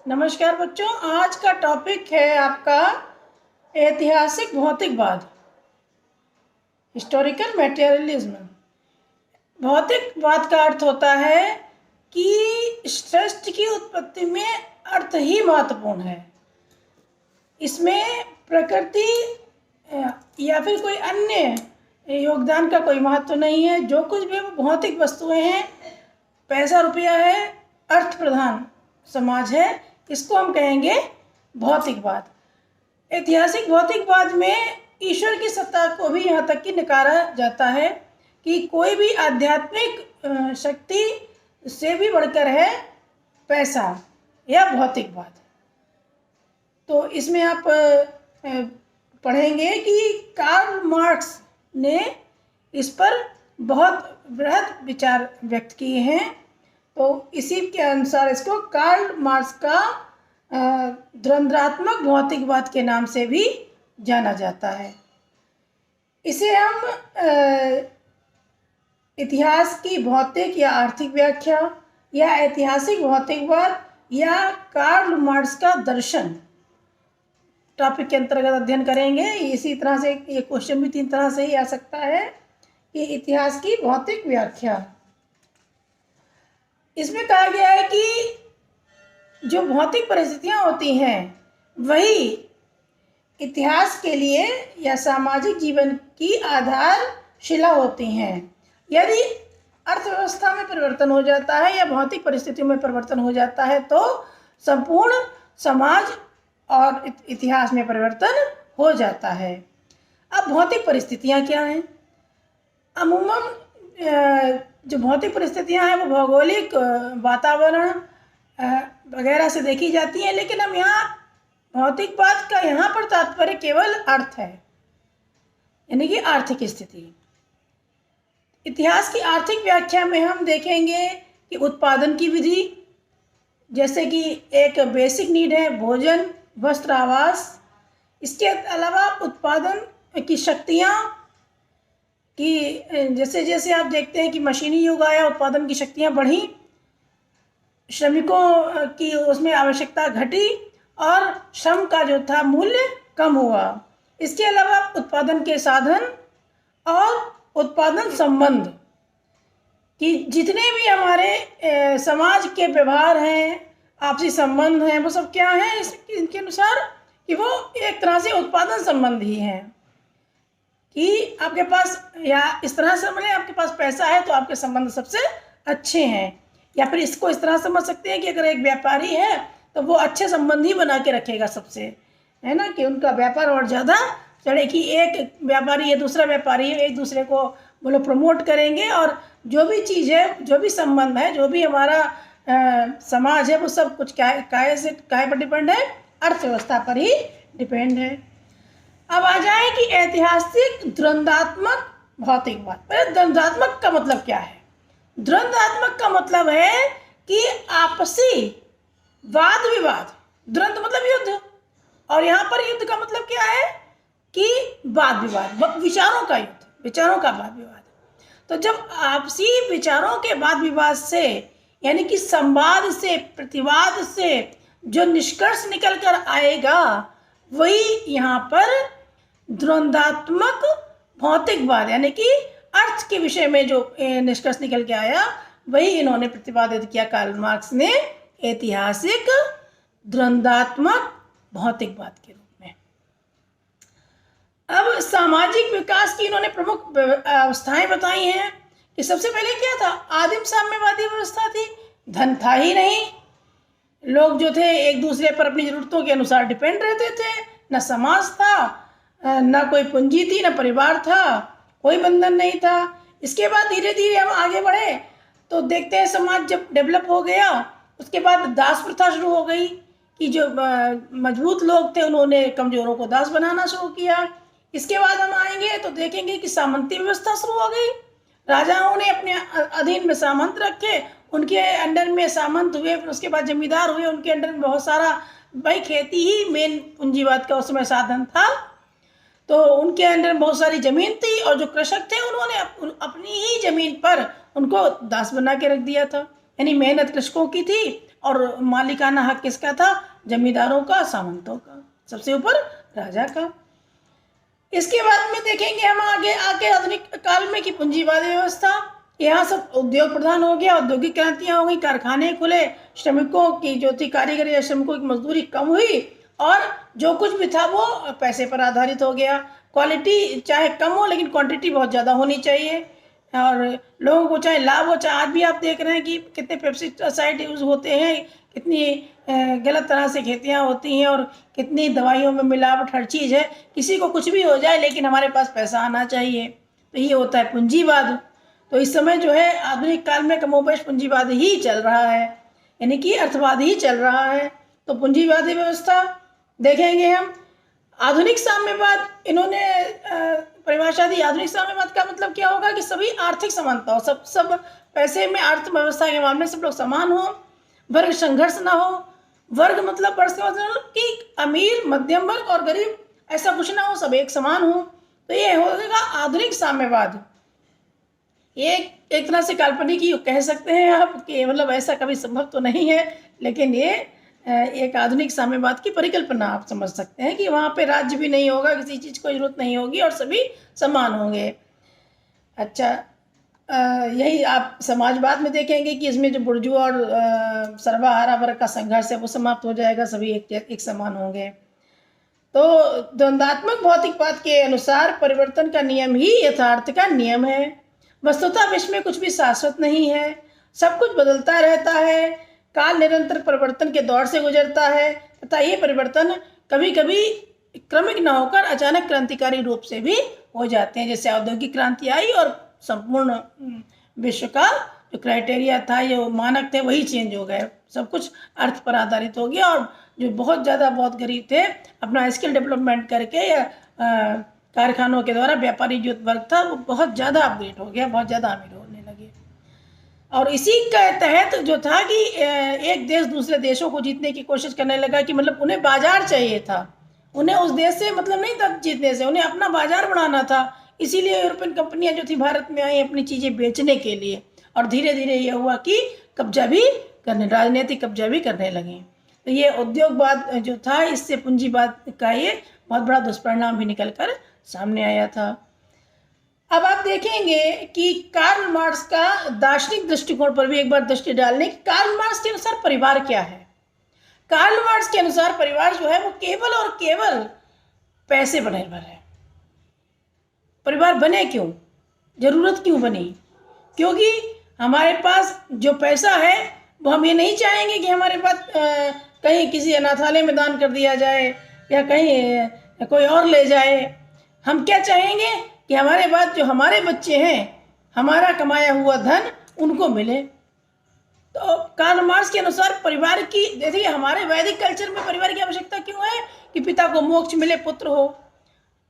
नमस्कार बच्चों, आज का टॉपिक है आपका ऐतिहासिक भौतिकवाद, हिस्टोरिकल मटेरियलिज्म। भौतिकवाद का अर्थ होता है कि सृष्टि की उत्पत्ति में अर्थ ही महत्वपूर्ण है। इसमें प्रकृति या फिर कोई अन्य योगदान का कोई महत्व नहीं है। जो कुछ भी भौतिक वस्तुएं हैं, पैसा रुपया है, अर्थ प्रधान समाज है, इसको हम कहेंगे भौतिकवाद। ऐतिहासिक भौतिकवाद में ईश्वर की सत्ता को भी यहाँ तक कि नकारा जाता है कि कोई भी आध्यात्मिक शक्ति से भी बढ़कर है पैसा या भौतिकवाद। तो इसमें आप पढ़ेंगे कि कार्ल मार्क्स ने इस पर बहुत बृहद विचार व्यक्त किए हैं। तो इसी के अनुसार इसको कार्ल मार्क्स का द्वंद्वात्मक भौतिकवाद के नाम से भी जाना जाता है। इसे हम इतिहास की भौतिक या आर्थिक व्याख्या या ऐतिहासिक भौतिकवाद या कार्ल मार्क्स का दर्शन टॉपिक के अंतर्गत अध्ययन करेंगे। इसी तरह से ये क्वेश्चन भी 3 तरह से ही आ सकता है कि इतिहास की भौतिक व्याख्या। इसमें कहा गया है कि जो भौतिक परिस्थितियां होती हैं वही इतिहास के लिए या सामाजिक जीवन की आधारशिला होती हैं। यदि अर्थव्यवस्था में परिवर्तन हो जाता है या भौतिक परिस्थितियों में परिवर्तन हो जाता है तो संपूर्ण समाज और इतिहास में परिवर्तन हो जाता है। अब भौतिक परिस्थितियां क्या हैं? अमूमन जो भौतिक परिस्थितियां हैं वो भौगोलिक वातावरण वगैरह से देखी जाती हैं, लेकिन हम यहाँ भौतिकवाद का यहाँ पर तात्पर्य केवल अर्थ है, यानी कि आर्थिक स्थिति। इतिहास की आर्थिक व्याख्या में हम देखेंगे कि उत्पादन की विधि, जैसे कि एक बेसिक नीड है भोजन, वस्त्र, आवास। इसके अलावा उत्पादन की शक्तियाँ कि जैसे जैसे आप देखते हैं कि मशीनी युग आया, उत्पादन की शक्तियाँ बढ़ी, श्रमिकों की उसमें आवश्यकता घटी और श्रम का जो था मूल्य कम हुआ। इसके अलावा उत्पादन के साधन और उत्पादन संबंध कि जितने भी हमारे समाज के व्यवहार हैं, आपसी संबंध हैं, वो सब क्या हैं इनके अनुसार कि वो एक तरह से उत्पादन संबंध ही हैं। कि आपके पास, या इस तरह से समझ लें, आपके पास पैसा है तो आपके संबंध सबसे अच्छे हैं। या फिर इसको इस तरह समझ सकते हैं कि अगर एक व्यापारी है तो वो अच्छे संबंध ही बना के रखेगा सबसे, है ना, कि उनका व्यापार और ज़्यादा चढ़े। कि एक व्यापारी है, दूसरा व्यापारी है, एक दूसरे को वो लोग प्रमोट करेंगे और जो भी चीज़ है, जो भी संबंध है, जो भी हमारा समाज है, वो सब कुछ काय पर डिपेंड है? अर्थव्यवस्था पर ही डिपेंड है। अब आ जाए कि ऐतिहासिक द्वंद्वात्मक भौतिकवाद। पहले द्वंद्वात्मक का मतलब क्या है? द्वंद्वात्मक का मतलब है कि आपसी वाद विवाद। द्वंद्व मतलब युद्ध, और यहाँ पर युद्ध का मतलब क्या है कि वाद विवाद, विचारों का युद्ध, विचारों का वाद विवाद। तो जब आपसी विचारों के वाद विवाद से, यानी कि संवाद से, प्रतिवाद से जो निष्कर्ष निकल कर आएगा वही यहाँ पर द्वंद्वात्मक भौतिकवाद, यानी कि अर्थ के विषय में जो निष्कर्ष निकल के आया वही इन्होंने प्रतिपादित किया कार्ल मार्क्स ने ऐतिहासिक द्वंद्वात्मक भौतिकवाद के रूप में। अब सामाजिक विकास की इन्होंने प्रमुख अवस्थाएं बताई हैं कि सबसे पहले क्या था? आदिम साम्यवादी व्यवस्था थी। धन था ही नहीं, लोग जो थे एक दूसरे पर अपनी जरूरतों के अनुसार डिपेंड रहते थे। न समाज था, न कोई पूंजी थी, न परिवार था, कोई बंधन नहीं था। इसके बाद धीरे धीरे हम आगे बढ़े तो देखते हैं समाज जब डेवलप हो गया, उसके बाद दास प्रथा शुरू हो गई कि जो मजबूत लोग थे उन्होंने कमजोरों को दास बनाना शुरू किया। इसके बाद हम आएंगे तो देखेंगे कि सामंती व्यवस्था शुरू हो गई। राजाओं ने अपने अधीन में सामंत रखे, उनके अंडर में सामंत हुए, फिर उसके बाद जमींदार हुए, उनके अंडर में बहुत सारा, भाई खेती ही मेन पूंजीवाद का उस समय साधन था, तो उनके अंडर बहुत सारी ज़मीन थी और जो कृषक थे उन्होंने अपनी ही ज़मीन पर उनको दास बना के रख दिया था। यानी मेहनत कृषकों की थी, और मालिकाना हक किसका था? जमींदारों का, सामंतों का, सबसे ऊपर राजा का। इसके बाद में देखेंगे हम आगे आके आधुनिक काल में कि पूंजीवादी व्यवस्था, यहाँ सब उद्योग प्रधान हो गया, औद्योगिक क्रांतियाँ हो गई, कारखाने खुले, श्रमिकों की जो थी कारीगरी या श्रमिकों की मजदूरी कम हुई और जो कुछ भी था वो पैसे पर आधारित हो गया। क्वालिटी चाहे कम हो लेकिन क्वांटिटी बहुत ज़्यादा होनी चाहिए और लोगों को चाहे लाभ हो, चाहे आज भी आप देख रहे हैं कि कितने पेस्टिसाइड यूज़ होते हैं, कितनी गलत तरह से खेतियाँ होती हैं और कितनी दवाइयों में मिलावट, हर चीज़ है। किसी को कुछ भी हो जाए लेकिन हमारे पास पैसा आना चाहिए, तो ये होता है पूंजीवाद। तो इस समय जो है आधुनिक काल में कमोबेश पूंजीवाद ही चल रहा है, यानी कि अर्थवाद ही चल रहा है। तो पूंजीवादी व्यवस्था देखेंगे हम। आधुनिक साम्यवाद इन्होंने परिभाषा दी। आधुनिक साम्यवाद का मतलब क्या होगा कि सभी आर्थिक समानता हो, सब पैसे में अर्थव्यवस्था के मामले में सब लोग समान हो, वर्ग संघर्ष ना हो। वर्ग मतलब वर्ग का मतलब कि अमीर, मध्यम वर्ग और गरीब ऐसा कुछ ना हो, सब एक समान हो। तो ये होगा आधुनिक साम्यवाद। एक तरह से काल्पनिक ही कह सकते हैं आप कि मतलब ऐसा कभी संभव तो नहीं है, लेकिन ये एक आधुनिक साम्यवाद की परिकल्पना आप समझ सकते हैं कि वहाँ पे राज्य भी नहीं होगा, किसी चीज़ को जरूरत नहीं होगी और सभी समान होंगे। अच्छा, यही आप समाजवाद में देखेंगे कि इसमें जो बुर्जुआ और सर्वहारा वर्ग का संघर्ष है वो समाप्त हो जाएगा, सभी एक समान होंगे। तो द्वंद्वात्मक भौतिकवाद के अनुसार परिवर्तन का नियम ही यथार्थ का नियम है। वस्तुतः विश्व में कुछ भी शाश्वत नहीं है, सब कुछ बदलता रहता है, काल निरंतर परिवर्तन के दौर से गुजरता है तथा ये परिवर्तन कभी कभी क्रमिक न होकर अचानक क्रांतिकारी रूप से भी हो जाते हैं। जैसे औद्योगिक क्रांति आई और संपूर्ण विश्व का जो क्राइटेरिया था, जो मानक थे, वही चेंज हो गए, सब कुछ अर्थ पर आधारित हो गया और जो बहुत गरीब थे अपना स्किल डेवलपमेंट करके या कारखानों के द्वारा व्यापारी जो वर्ग था वो बहुत ज़्यादा अपग्रेड हो गया, बहुत ज़्यादा अमीर होने लगे। और इसी के तहत जो था कि एक देश दूसरे देशों को जीतने की कोशिश करने लगा कि मतलब उन्हें बाजार चाहिए था, उन्हें उस देश से मतलब नहीं था जीतने से, उन्हें अपना बाजार बढ़ाना था। इसीलिए यूरोपियन कंपनियां जो थी भारत में आई अपनी चीज़ें बेचने के लिए और धीरे धीरे ये हुआ कि कब्जा भी करने, राजनीतिक कब्जा भी करने लगे। तो ये उद्योगवाद जो था इससे पूंजीवाद का ये बहुत बड़ा दुष्परिणाम भी निकल कर सामने आया था। अब आप देखेंगे कि कार्ल मार्क्स का दार्शनिक दृष्टिकोण पर भी एक बार दृष्टि डालने की। कार्ल मार्क्स के अनुसार परिवार क्या है? कार्ल मार्क्स के अनुसार परिवार जो है वो केवल और केवल पैसे पर निर्भर है। परिवार बने क्यों, जरूरत क्यों बनी? क्योंकि हमारे पास जो पैसा है वो हम ये नहीं चाहेंगे कि हमारे पास कहीं किसी अनाथालय में दान कर दिया जाए या कहीं कोई और ले जाए। हम क्या चाहेंगे कि हमारे बाद जो हमारे बच्चे हैं, हमारा कमाया हुआ धन उनको मिले। तो कार्ल मार्क्स के अनुसार परिवार की, देखिए हमारे वैदिक कल्चर में परिवार की आवश्यकता क्यों है कि पिता को मोक्ष मिले, पुत्र हो,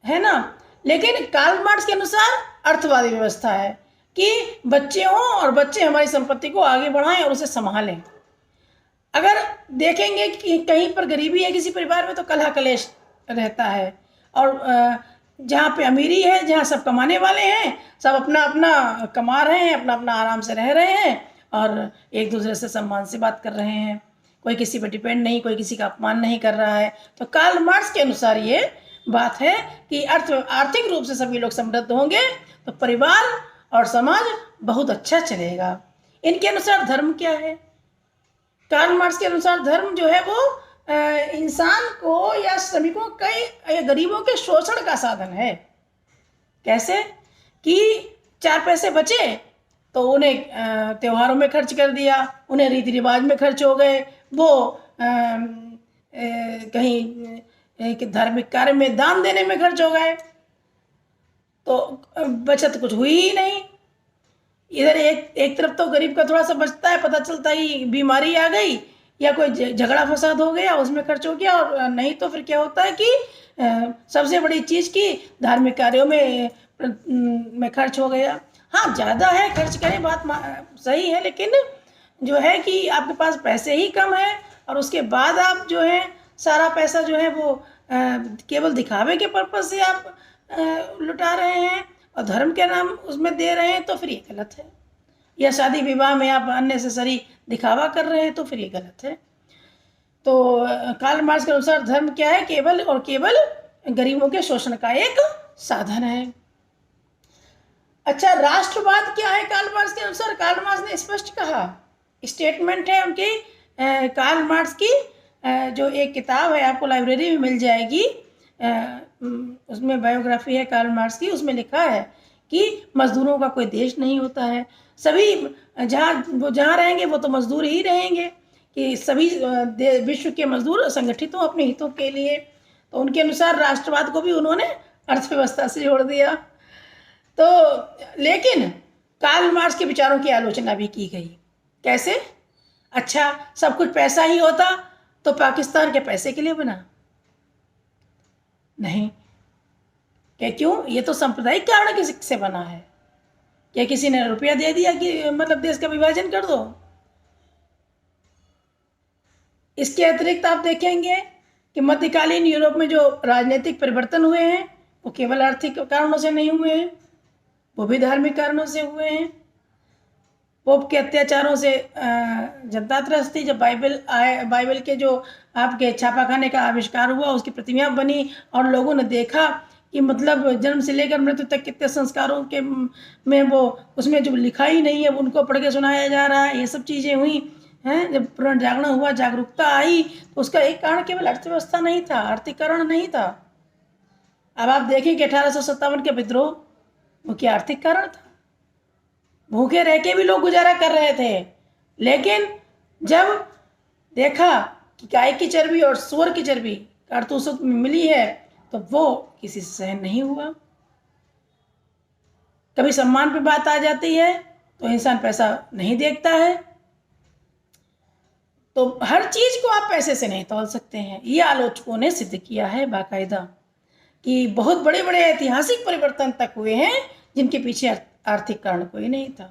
है ना। लेकिन कार्ल मार्क्स के अनुसार अर्थवादी व्यवस्था है कि बच्चे हों और बच्चे हमारी संपत्ति को आगे बढ़ाएं और उसे संभालें। अगर देखेंगे कि कहीं पर गरीबी है किसी परिवार में तो कलह कलेश रहता है, और जहाँ पे अमीरी है, जहाँ सब कमाने वाले हैं, सब अपना अपना कमा रहे हैं, अपना अपना आराम से रह रहे हैं और एक दूसरे से सम्मान से बात कर रहे हैं, कोई किसी पर डिपेंड नहीं, कोई किसी का अपमान नहीं कर रहा है। तो कार्ल मार्क्स के अनुसार ये बात है कि आर्थिक रूप से सभी लोग समृद्ध होंगे तो परिवार और समाज बहुत अच्छा चलेगा। इनके अनुसार धर्म क्या है? कार्ल मार्क्स के अनुसार धर्म जो है वो इंसान को या श्रमिकों के या गरीबों के शोषण का साधन है। कैसे? कि 4 पैसे बचे तो उन्हें त्योहारों में खर्च कर दिया, उन्हें रीति रिवाज में खर्च हो गए, वो कहीं धार्मिक कार्य में दान देने में खर्च हो गए, तो बचत कुछ हुई ही नहीं। इधर एक तरफ तो गरीब का थोड़ा सा बचता है, पता चलता ही बीमारी आ गई या कोई झगड़ा फसाद हो गया, उसमें खर्च हो गया, और नहीं तो फिर क्या होता है कि सबसे बड़ी चीज़ की धार्मिक कार्यों में खर्च हो गया। हाँ, ज़्यादा है खर्च करें, बात सही है, लेकिन जो है कि आपके पास पैसे ही कम है और उसके बाद आप जो है सारा पैसा जो है वो केवल दिखावे के पर्पज़ से आप लुटा रहे हैं और धर्म के नाम उसमें दे रहे हैं, तो फिर ये गलत है। या शादी विवाह में आप अननेसेसरी दिखावा कर रहे हैं तो फिर ये गलत है। तो कार्ल मार्क्स के अनुसार धर्म क्या है? केवल और केवल गरीबों के शोषण का एक साधन है। अच्छा, राष्ट्रवाद क्या है कार्ल मार्क्स के अनुसार? कार्ल मार्क्स ने स्पष्ट कहा, स्टेटमेंट है उनकी, कार्ल मार्क्स की जो एक किताब है आपको लाइब्रेरी में मिल जाएगी, उसमें बायोग्राफी है कार्ल मार्क्स की। उसमें लिखा है कि मजदूरों का कोई देश नहीं होता है, सभी जहाँ रहेंगे वो तो मजदूर ही रहेंगे, कि सभी विश्व के मजदूर संगठित हों अपने हितों के लिए। तो उनके अनुसार राष्ट्रवाद को भी उन्होंने अर्थव्यवस्था से जोड़ दिया। तो लेकिन कार्ल मार्क्स के विचारों की आलोचना भी की गई। कैसे? अच्छा, सब कुछ पैसा ही होता तो पाकिस्तान के पैसे के लिए बना? नहीं। क्या? क्यों? ये तो सांप्रदायिक कारण से बना है। क्या किसी ने रुपया दे दिया कि मतलब देश का विभाजन कर दो? इसके अतिरिक्त आप देखेंगे कि मध्यकालीन यूरोप में जो राजनीतिक परिवर्तन हुए हैं वो केवल आर्थिक कारणों से नहीं हुए हैं, वो भी धार्मिक कारणों से हुए हैं। पोप के अत्याचारों से जनता त्रस्त थी। जब बाइबल के जो आपके छापाखाने का आविष्कार हुआ, उसकी प्रतिमा बनी और लोगों ने देखा कि मतलब जन्म से लेकर मृत्यु तक कितने संस्कारों के में वो उसमें जो लिखा ही नहीं है उनको पढ़ के सुनाया जा रहा है, ये सब चीज़ें हुई हैं। जब पुनर्जागरण हुआ, जागरूकता आई, तो उसका एक कारण केवल अर्थव्यवस्था नहीं था, आर्थिक कारण नहीं था। अब आप देखें कि 1857 के विद्रोह वो क्या आर्थिक कारण था? भूखे रह के भी लोग गुजारा कर रहे थे, लेकिन जब देखा कि गाय की चर्बी और सूअर की चर्बी कारतूसों में मिली है तो वो किसी से सहन नहीं हुआ। कभी सम्मान पे बात आ जाती है तो इंसान पैसा नहीं देखता है। तो हर चीज को आप पैसे से नहीं तौल सकते हैं। ये आलोचकों ने सिद्ध किया है बाकायदा कि बहुत बड़े बड़े ऐतिहासिक परिवर्तन तक हुए हैं जिनके पीछे आर्थिक कारण कोई नहीं था।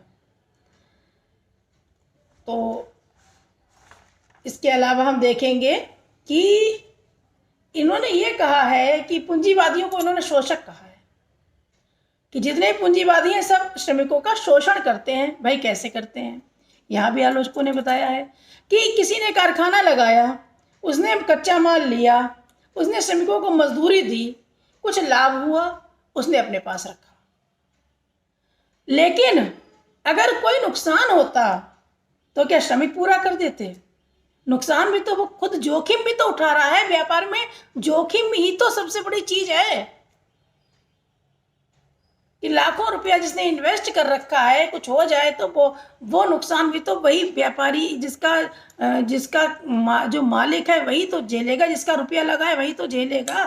तो इसके अलावा हम देखेंगे कि इन्होंने ये कहा है कि पूंजीवादियों को इन्होंने शोषक कहा है, कि जितने पूंजीवादी हैं सब श्रमिकों का शोषण करते हैं। भाई कैसे करते हैं? यहाँ भी आलोचकों ने बताया है कि किसी ने कारखाना लगाया, उसने कच्चा माल लिया, उसने श्रमिकों को मजदूरी दी, कुछ लाभ हुआ, उसने अपने पास रखा। लेकिन अगर कोई नुकसान होता तो क्या श्रमिक पूरा कर देते? नुकसान भी तो वो खुद, जोखिम भी तो उठा रहा है। व्यापार में जोखिम ही तो सबसे बड़ी चीज है कि लाखों रुपया जिसने इन्वेस्ट कर रखा है, कुछ हो जाए तो वो नुकसान भी तो वही व्यापारी जिसका जो मालिक है वही तो झेलेगा, जिसका रुपया लगा है वही तो झेलेगा।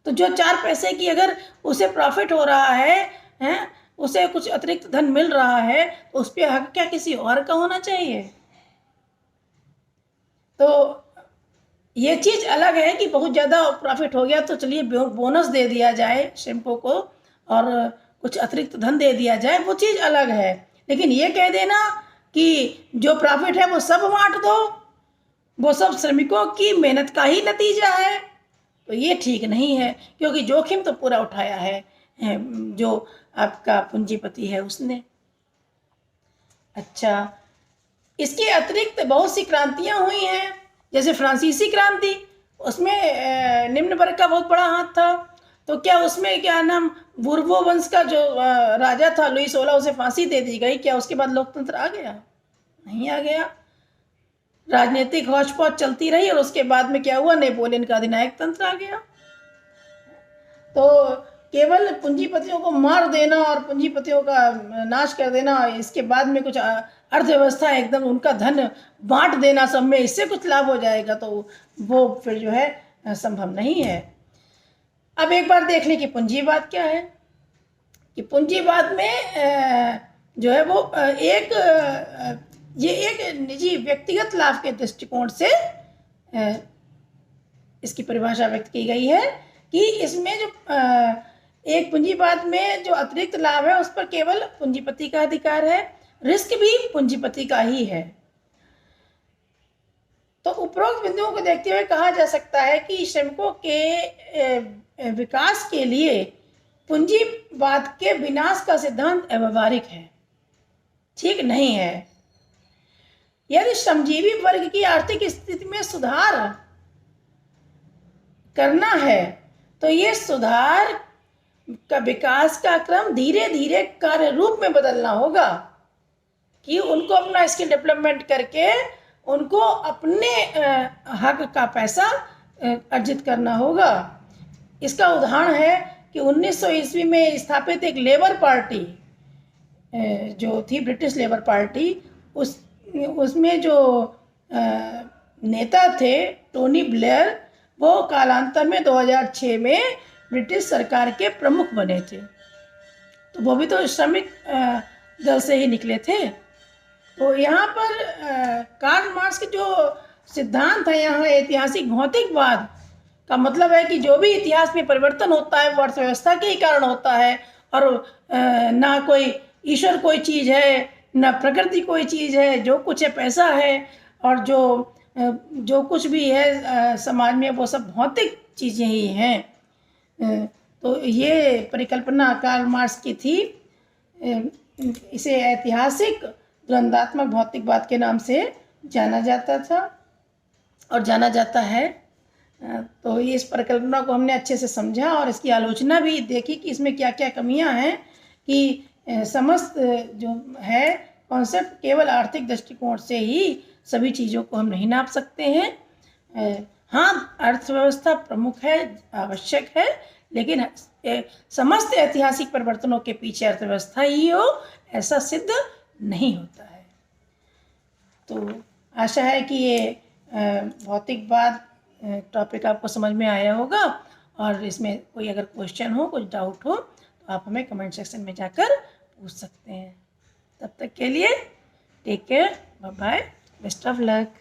तो जो 4 पैसे की अगर उसे प्रॉफिट हो रहा है, उसे कुछ अतिरिक्त धन मिल रहा है, तो उस पर हक क्या किसी और का होना चाहिए? तो ये चीज़ अलग है कि बहुत ज़्यादा प्रॉफिट हो गया तो चलिए बोनस दे दिया जाए श्रमिकों को और कुछ अतिरिक्त धन दे दिया जाए, वो चीज़ अलग है। लेकिन ये कह देना कि जो प्रॉफिट है वो सब बांट दो, वो सब श्रमिकों की मेहनत का ही नतीजा है, तो ये ठीक नहीं है, क्योंकि जोखिम तो पूरा उठाया है जो आपका पूंजीपति है उसने। अच्छा, इसके अतिरिक्त बहुत सी क्रांतियां हुई हैं, जैसे फ्रांसीसी क्रांति, उसमें निम्न वर्ग का बहुत बड़ा हाथ था। तो क्या उसमें क्या नाम बुर्बो वंश का जो राजा था लुई 16, उसे फांसी दे दी गई? क्या उसके बाद लोकतंत्र आ गया? नहीं आ गया। राजनीतिक हौच पौच चलती रही और उसके बाद में क्या हुआ? नेपोलियन का अधिनायक तंत्र आ गया। तो केवल पूंजीपतियों को मार देना और पूंजीपतियों का नाश कर देना, इसके बाद में कुछ अर्थव्यवस्था एकदम उनका धन बांट देना सब में, इससे कुछ लाभ हो जाएगा, तो वो फिर जो है संभव नहीं है। अब एक बार देख लें कि पूंजीवाद क्या है। कि पूंजीवाद में जो है वो ये एक निजी व्यक्तिगत लाभ के दृष्टिकोण से इसकी परिभाषा व्यक्त की गई है कि इसमें जो एक पूंजीवाद में जो अतिरिक्त लाभ है उस पर केवल पूंजीपति का अधिकार है, रिस्क भी पूंजीपति का ही है। तो उपरोक्त बिंदुओं को देखते हुए कहा जा सकता है कि श्रमिकों के विकास के लिए पूंजीवाद के विनाश का सिद्धांत अव्यावहारिक है, ठीक नहीं है। यदि श्रमजीवी वर्ग की आर्थिक स्थिति में सुधार करना है तो ये सुधार का विकास का क्रम धीरे धीरे कार्य रूप में बदलना होगा, कि उनको अपना स्किल डेवलपमेंट करके उनको अपने हक का पैसा अर्जित करना होगा। इसका उदाहरण है कि 1900 ईस्वी में स्थापित एक लेबर पार्टी जो थी ब्रिटिश लेबर पार्टी, उसमें जो नेता थे टोनी ब्लेयर, वो कालांतर में 2006 में ब्रिटिश सरकार के प्रमुख बने थे। तो वो भी तो श्रमिक दल से ही निकले थे। तो यहाँ पर कार्ल मार्क्स के जो सिद्धांत है, यहाँ ऐतिहासिक भौतिकवाद का मतलब है कि जो भी इतिहास में परिवर्तन होता है वो अर्थव्यवस्था के ही कारण होता है, और ना कोई ईश्वर कोई चीज़ है, ना प्रकृति कोई चीज़ है, जो कुछ है पैसा है, और जो कुछ भी है समाज में वो सब भौतिक चीज़ें ही हैं। तो ये परिकल्पना कार्ल मार्क्स की थी। इसे ऐतिहासिक द्वंद्वात्मक भौतिकवाद के नाम से जाना जाता था और जाना जाता है। तो इस परिकल्पना को हमने अच्छे से समझा और इसकी आलोचना भी देखी कि इसमें क्या क्या कमियां हैं, कि समस्त जो है कॉन्सेप्ट केवल आर्थिक दृष्टिकोण से ही सभी चीज़ों को हम नहीं नाप सकते हैं। हाँ, अर्थव्यवस्था प्रमुख है, आवश्यक है, लेकिन समस्त ऐतिहासिक परिवर्तनों के पीछे अर्थव्यवस्था ही हो ऐसा सिद्ध नहीं होता है। तो आशा है कि ये भौतिकवाद टॉपिक आपको समझ में आया होगा, और इसमें कोई अगर क्वेश्चन हो, कुछ डाउट हो, तो आप हमें कमेंट सेक्शन में जाकर पूछ सकते हैं। तब तक के लिए take care, bye bye, best of luck.